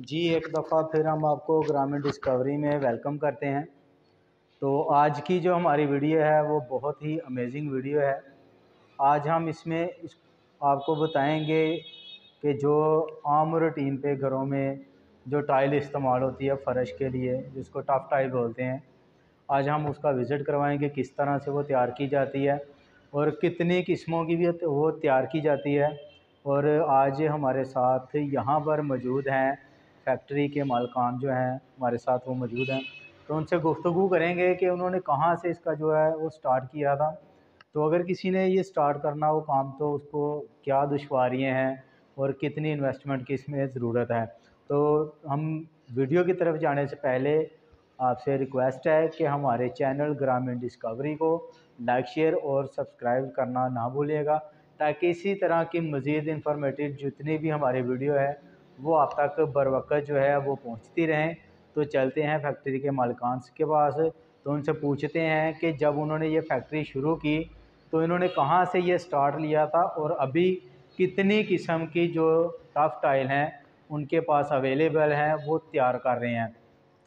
जी एक दफ़ा फिर हम आपको ग्रामीण डिस्कवरी में वेलकम करते हैं। तो आज की जो हमारी वीडियो है वो बहुत ही अमेजिंग वीडियो है। आज हम आपको बताएंगे कि जो आम रूटीन पे घरों में जो टाइल इस्तेमाल होती है फ़र्श के लिए, जिसको टफ टाइल बोलते हैं, आज हम उसका विज़िट करवाएंगे किस तरह से वो तैयार की जाती है और कितनी किस्मों की भी वो तैयार की जाती है। और आज हमारे साथ यहाँ पर मौजूद हैं फैक्ट्री के मालिकान जो हैं हमारे साथ वो मौजूद हैं, तो उनसे गुफ्तगू करेंगे कि उन्होंने कहाँ से इसका जो है वो स्टार्ट किया था। तो अगर किसी ने ये स्टार्ट करना हो काम तो उसको क्या दुश्वारियाँ हैं और कितनी इन्वेस्टमेंट की इसमें ज़रूरत है। तो हम वीडियो की तरफ जाने से पहले आपसे रिक्वेस्ट है कि हमारे चैनल ग्रामीण डिस्कवरी को लाइक शेयर और सब्सक्राइब करना ना भूलिएगा, ताकि इसी तरह की मज़ीद इन्फॉर्मेटिव जितनी भी हमारी वीडियो है वो आप तक बर वक्त जो है वो पहुंचती रहें। तो चलते हैं फैक्ट्री के मालिकान के पास, तो उनसे पूछते हैं कि जब उन्होंने ये फैक्ट्री शुरू की तो इन्होंने कहाँ से ये स्टार्ट लिया था और अभी कितनी किस्म की जो टफ टाइल हैं उनके पास अवेलेबल हैं वो तैयार कर रहे हैं।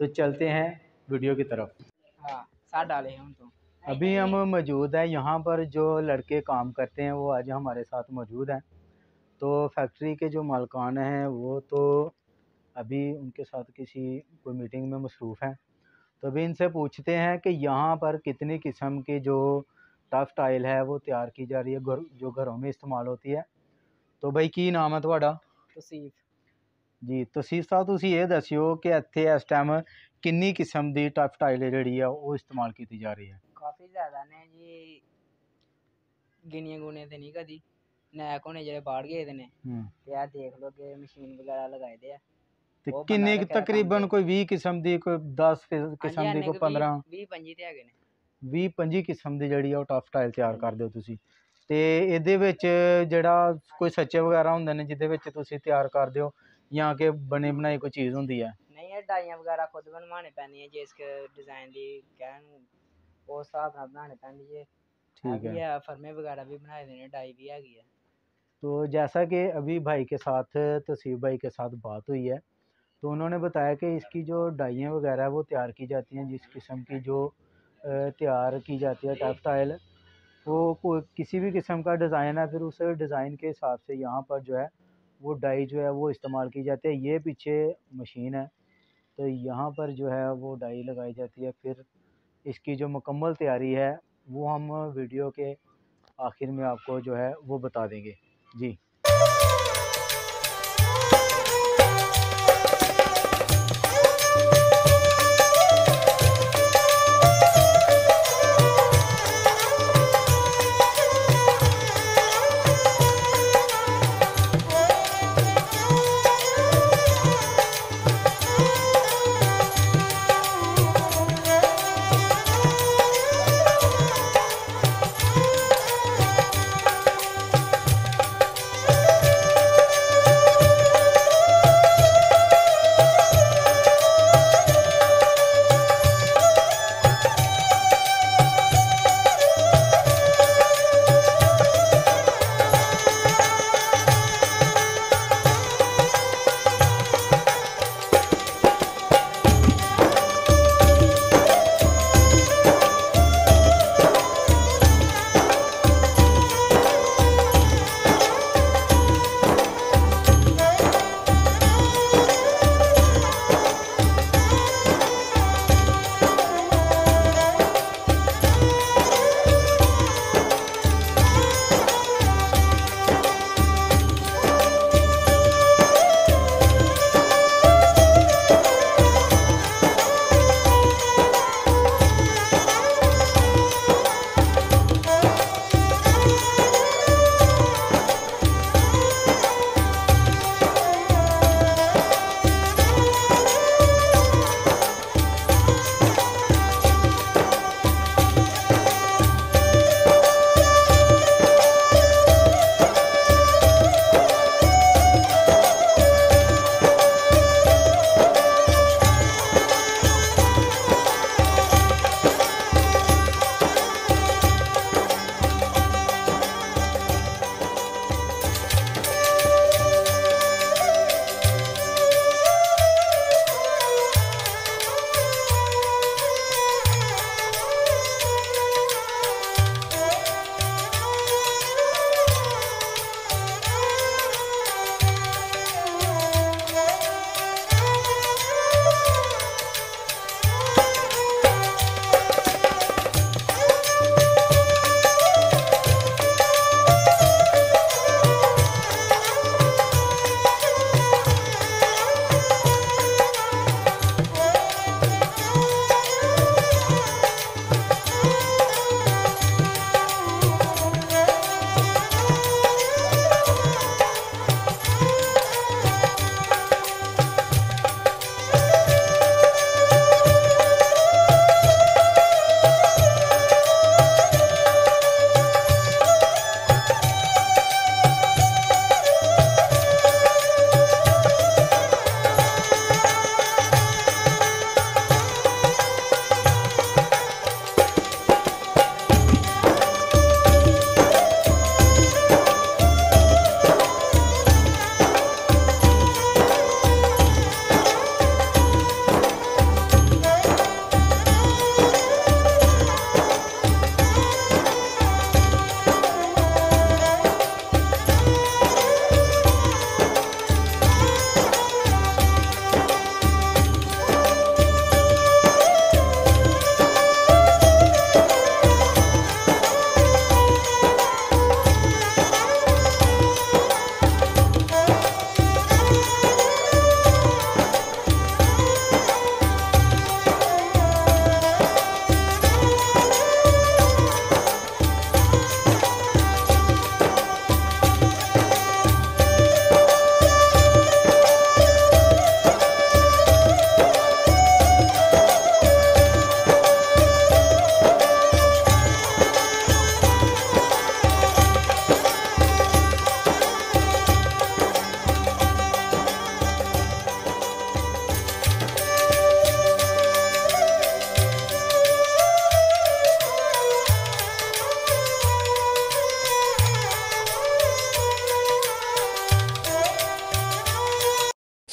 तो चलते हैं वीडियो की तरफ। हाँ, साथ डाले हैं तो अभी हम मौजूद हैं यहाँ पर, जो लड़के काम करते हैं वो आज हमारे साथ मौजूद हैं। तो फैक्ट्री के जो मालिकान हैं वो तो अभी उनके साथ किसी कोई मीटिंग में मसरूफ़ हैं। तो अभी इनसे पूछते हैं कि यहाँ पर कितनी किस्म की जो टफ टाइल है वो तैयार की जा रही है, जो घरों में इस्तेमाल होती है। तो भाई की नाम है थोड़ा? तौसीफ जी तौसीफ साहब, तुसी ये दसियो कि इत्थे इस टाइम किन्नी किस्म दी टफ टाइल जिहड़ी है वो इस्तेमाल की जा रही है? काफ़ी ज़्यादा ने जी, गिनिए गुने ते नहीं कदी नैक होने जेह्ड़े बाहर गए ने ते आ देख लो कि मशीन वगैरह लगाए दे ते किन्नी तकरीबन कोई 20 किस्म दी, कोई 10 किस्म दी, कोई 15 20-25 ते हैगे ने। 20-25 किस्म दी जिहड़ी ओह टफ टाइल तैयार करदे हो तुसी। ते इहदे विच जेह्ड़ा कोई सच्चे वगैरह हुंदे ने जिहदे विच तुसी तैयार करदे हो, जां कि बनी बनाई कोई चीज़ हुंदी है? नहीं, ये डाइयां वगैरह खुद बनवाने पैंदी है, जिस डिज़ाइन दी कहन उस हिसाब नाल बनाने पैंदी है। ठीक है। फर्मे वगैरह भी बनाए देने, डाई भी हैगी है। तो जैसा कि अभी भाई के साथ, तौसीफ भाई के साथ बात हुई है, तो उन्होंने बताया कि इसकी जो डाइयाँ वगैरह वो तैयार की जाती हैं, जिस किस्म की जो तैयार की जाती है टफ टाइल, वो कोई किसी भी किस्म का डिज़ाइन है, फिर उस डिज़ाइन के हिसाब से यहाँ पर जो है वो डाई जो है वो इस्तेमाल की जाती है। ये पीछे मशीन है, तो यहाँ पर जो है वो डाई लगाई जाती है। फिर इसकी जो मुकम्मल तैयारी है वो हम वीडियो के आखिर में आपको जो है वो बता देंगे। जी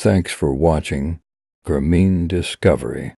Thanks for watching Grameen Discovery.